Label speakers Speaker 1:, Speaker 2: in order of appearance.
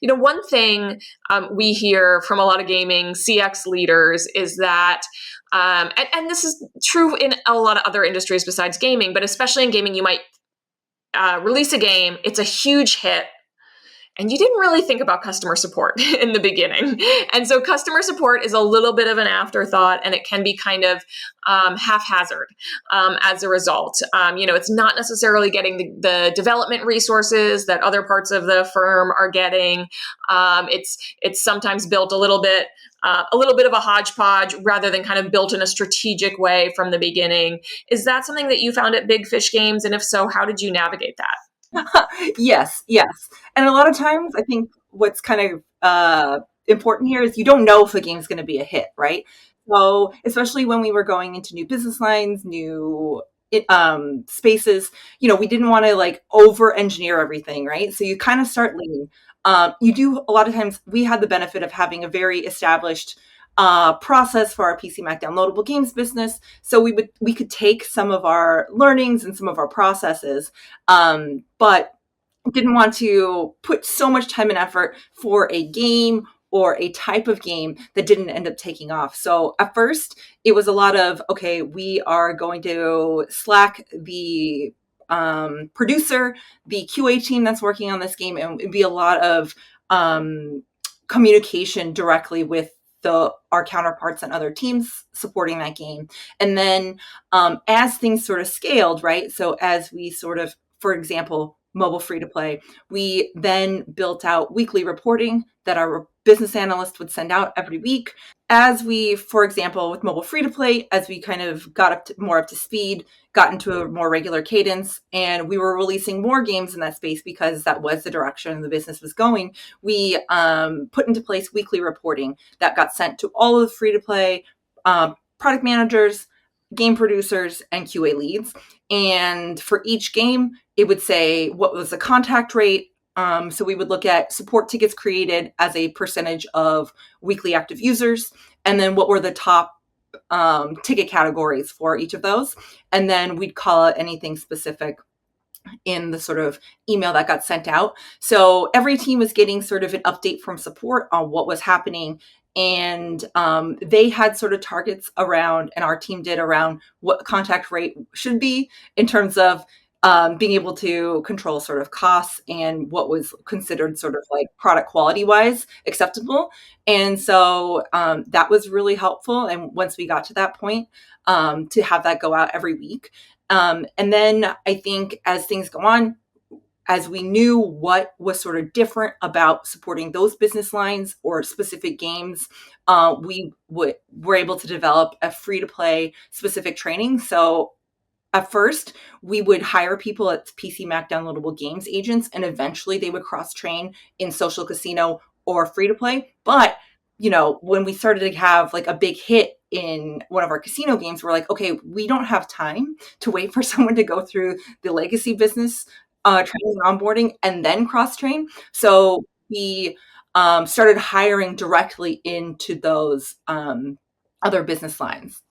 Speaker 1: one thing we hear from a lot of gaming CX leaders is that, and this is true in a lot of other industries besides gaming, but especially in gaming, you might release a game, it's a huge hit, and you didn't really think about customer support in the beginning. And so customer support is a little bit of an afterthought, and it can be kind of haphazard as a result. It's not necessarily getting the development resources that other parts of the firm are getting. It's sometimes built a little bit of a hodgepodge rather than kind of built in a strategic way from the beginning. Is that something that you found at Big Fish Games? And if so, how did you navigate that?
Speaker 2: Yes. And a lot of times, I think what's kind of important here is you don't know if the game's going to be a hit, right? So, especially when we were going into new business lines, new spaces, we didn't want to like over engineer everything, right? So you kind of start lean. You do a lot of times. We had the benefit of having a very established process for our PC Mac downloadable games business. So we could take some of our learnings and some of our processes, but didn't want to put so much time and effort for a game or a type of game that didn't end up taking off. So at first it was a lot of, okay, we are going to Slack the producer, the QA team that's working on this game, and it'd be a lot of communication directly with our counterparts and other teams supporting that game. And then as things sort of scaled, right? So as we sort of, for example, mobile free to play, we then built out weekly reporting that our business analyst would send out every week. As we, for example, with mobile free to play, as we kind of got more up to speed, got into a more regular cadence, and we were releasing more games in that space because that was the direction the business was going, we put into place weekly reporting that got sent to all of the free to play product managers, game producers, and QA leads. And for each game, it would say what was the contact rate. So we would look at support tickets created as a percentage of weekly active users, and then what were the top ticket categories for each of those. And then we'd call out anything specific in the sort of email that got sent out. So every team was getting sort of an update from support on what was happening. And they had sort of targets around, and our team did, around what contact rate should be in terms of being able to control sort of costs and what was considered sort of like product quality wise acceptable. And so that was really helpful. And once we got to that point, to have that go out every week. And then I think as things go on, as we knew what was sort of different about supporting those business lines or specific games, we were able to develop a free-to-play specific training. So at first, we would hire people at PC Mac downloadable games agents, and eventually they would cross-train in social casino or free-to-play. But, when we started to have like a big hit in one of our casino games, we're like, okay, we don't have time to wait for someone to go through the legacy business training and onboarding and then cross-train. So we started hiring directly into those other business lines.